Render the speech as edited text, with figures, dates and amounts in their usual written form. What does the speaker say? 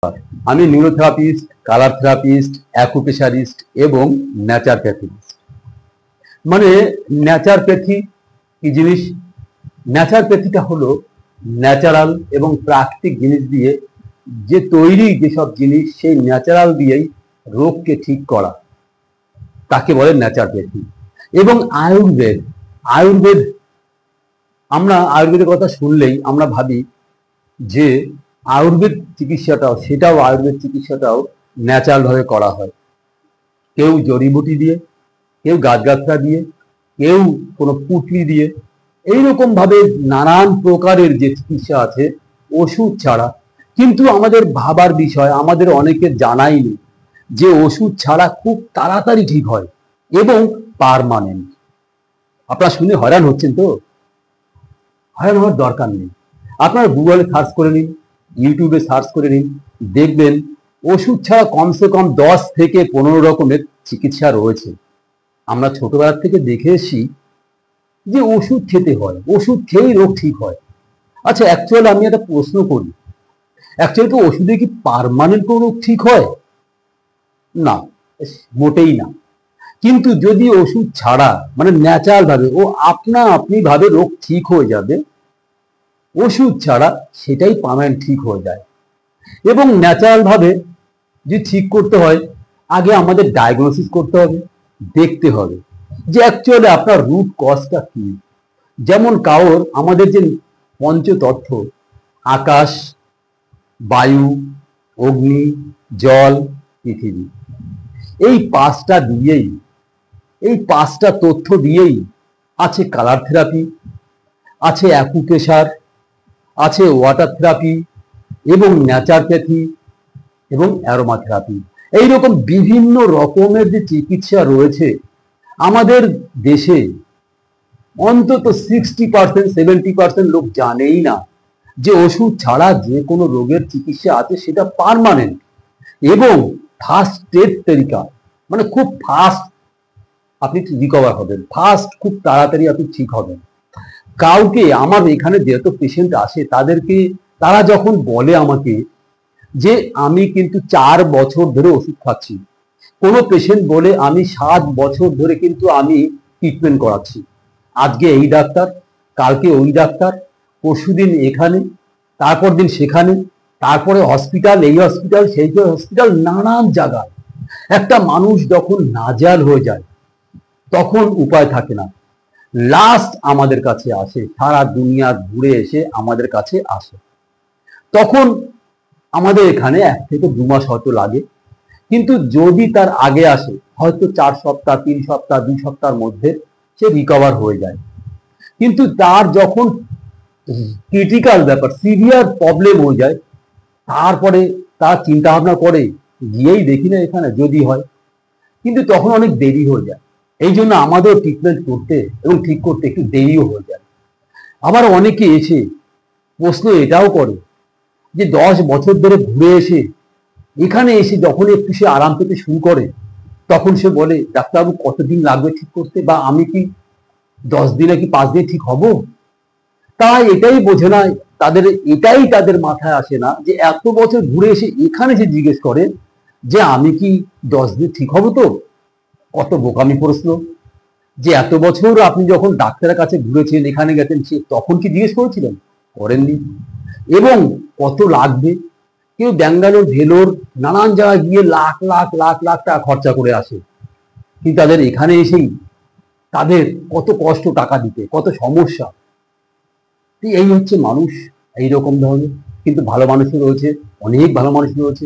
আমি নিউরোথেরাপিস্ট, colour therapist, অ্যাকুপ্রেশারিস্ট এবং ন্যাচারপ্যাথিস্ট। মানে ন্যাচারপ্যাথি কি জিনিস? ন্যাচারপ্যাথিটা হলো ন্যাচারাল এবং প্রাকৃতিক জিনিস দিয়ে যে তৈরি যেসব জিনিস, সেই ন্যাচারাল দিয়েই রোগকে ঠিক করা, তাকে বলে ন্যাচারপ্যাথি। এবং আয়ুর্বেদ, আয়ুর্বেদ আমরা আয়ুর্বেদের কথা শুনলেই আমরা ভাবি যে আয়ুর্বেদ চিকিৎসাটাও আয়ুর্বেদ চিকিৎসাটাও ন্যাচারাল ভাবে করা হয়। কেউ জড়িবুটি দিয়ে, কেউ গাছগাছরা দিয়ে, কেউ কোনো পুঁটলি দিয়ে, এইরকম ভাবে নানান প্রকারের যে চিকিৎসা আছে ওষুধ ছাড়া। কিন্তু আমাদের ভাবার বিষয়, আমাদের অনেকের জানাই নেই যে ওষুধ ছাড়া খুব তাড়াতাড়ি ঠিক হয় এবং পার্মানেন্ট। আপনারা শুনে হয়রান হচ্ছেন তো? হয়রান হওয়ার দরকার নেই। আপনারা গুগলে সার্চ করে নিন, ইউটিউবে সার্চ করে নিন, দেখবেন ওষুধ ছাড়া কমসে কম 10 থেকে 15 রকমের চিকিৎসা রয়েছে। আমরা ছোটবেলা থেকে দেখে এসেছি যে ওষুধ খেতে হয়, ওষুধ খেয়েই রোগ ঠিক হয়। আচ্ছা, অ্যাকচুয়ালি আমি একটা প্রশ্ন করি, অ্যাকচুয়ালি তো ওষুধে কি পার্মানেন্ট কোনো রোগ ঠিক হয়? না, মোটেই না। কিন্তু যদি ওষুধ ছাড়া, মানে ন্যাচারাল ভাবে ও আপনি ভাবে রোগ ঠিক হয়ে যাবে, ওষুধ ছাড়া সেটাই পার্মানেন্ট ঠিক হয়ে যায়। এবং ন্যাচারাল ভাবে যে ঠিক করতে হয়, আগে আমাদের ডায়াগনোসিস করতে হবে, দেখতে হবে যে অ্যাকচুয়ালি আপনার রুট কজটা কি। যেমন কারোর আমাদের যে পঞ্চতত্ত্ব, আকাশ, বায়ু, অগ্নি, জল, পৃথিবী, এই পাঁচটা তথ্য দিয়েই আছে কালার থেরাপি, আছে অ্যাকুপ্রেশার, আছে ওয়াটার থেরাপি এবং ন্যাচারপ্যাথি এবং অ্যারোমা থেরাপি। এইরকম বিভিন্ন রকমের যে চিকিৎসা রয়েছে আমাদের দেশে, অন্তত 60% 70% লোক জানেই না যে ওষুধ ছাড়া যে কোনো রোগের চিকিৎসা আছে সেটা পার্মানেন্ট এবং ফাস্ট স্টেট তরিকা, মানে খুব ফাস্ট আপনি রিকভার হবেন, ফাস্ট খুব তাড়াতাড়ি আপনি ঠিক হবেন। কাউকে, আমার এখানে যত পেশেন্ট আসে তারা যখন বলে আমাকে যে আমি কিন্তু 4 বছর ধরে ওষুধ খাচ্ছি, কোনো পেশেন্ট বলে আমি 7 বছর ধরে কিন্তু আমি ট্রিটমেন্ট করাচ্ছি, আজকে এই ডাক্তার, কালকে ওই ডাক্তার, পরশুদিন এখানে, তারপর দিন সেখানে, তারপরে হসপিটাল, এই হসপিটাল, সেই হসপিটাল, নানান জায়গায়। একটা মানুষ যখন নাজাল হয়ে যায় তখন উপায় থাকে না, লাস্ট আমাদের কাছে আসে, সারা দুনিয়া ঘুরে এসে আমাদের কাছে আসে। তখন আমাদের এখানে 1 থেকে 2 মাস হয়তো লাগে, কিন্তু যদি তার আগে আসে হয়তো 4 সপ্তাহ, 3 সপ্তাহ, 2 সপ্তাহের মধ্যে সে রিকভার হয়ে যায়। কিন্তু তার যখন ক্রিটিক্যাল ব্যাপার, সিভিয়ার প্রবলেম হয়ে যায়, তারপরে তার চিন্তা ভাবনা করে গিয়েই দেখি না এখানে যদি হয়, কিন্তু তখন অনেক দেরি হয়ে যায়। এই জন্য আমাদের ট্রিটমেন্ট করতে এবং ঠিক করতে একটু দেরিও হয়ে যায়। আবার অনেকে এসে প্রশ্ন এটাও করে যে 10 বছর ধরে ঘুরে এসে এখানে এসে যখন একটু সে আরাম পেতে শুরু করে তখন সে বলে ডাক্তারবাবু কতদিন লাগবে ঠিক করতে, বা আমি কি 10 দিনে কি 5 দিনে ঠিক হব? তাই এটাই বোঝে না, তাদের মাথায় আসে না যে এত বছর ঘুরে এসে এখানে যে জিজ্ঞেস করে যে আমি কি 10 দিনে ঠিক হব, তো কত বোকামি প্রশ্ন। যে এত বছর আপনি যখন ডাক্তারের কাছে ঘুরেছেন, এখানে গেছেন, সে তখন কি জিজ্ঞেস করেছিলেন? করেননি। এবং কত লাগবে, কেউ ব্যাঙ্গালোর, ভেলোর, নানান জায়গায় গিয়ে লাখ লাখ লাখ লাখ টাকা খরচা করে আসে, কিন্তু তাদের এখানে এসেই তাদের কত কষ্ট টাকা দিতে, কত সমস্যা। এই হচ্ছে মানুষ, এইরকম ধরনের। কিন্তু ভালো মানুষও রয়েছে, অনেক ভালো মানুষ রয়েছে।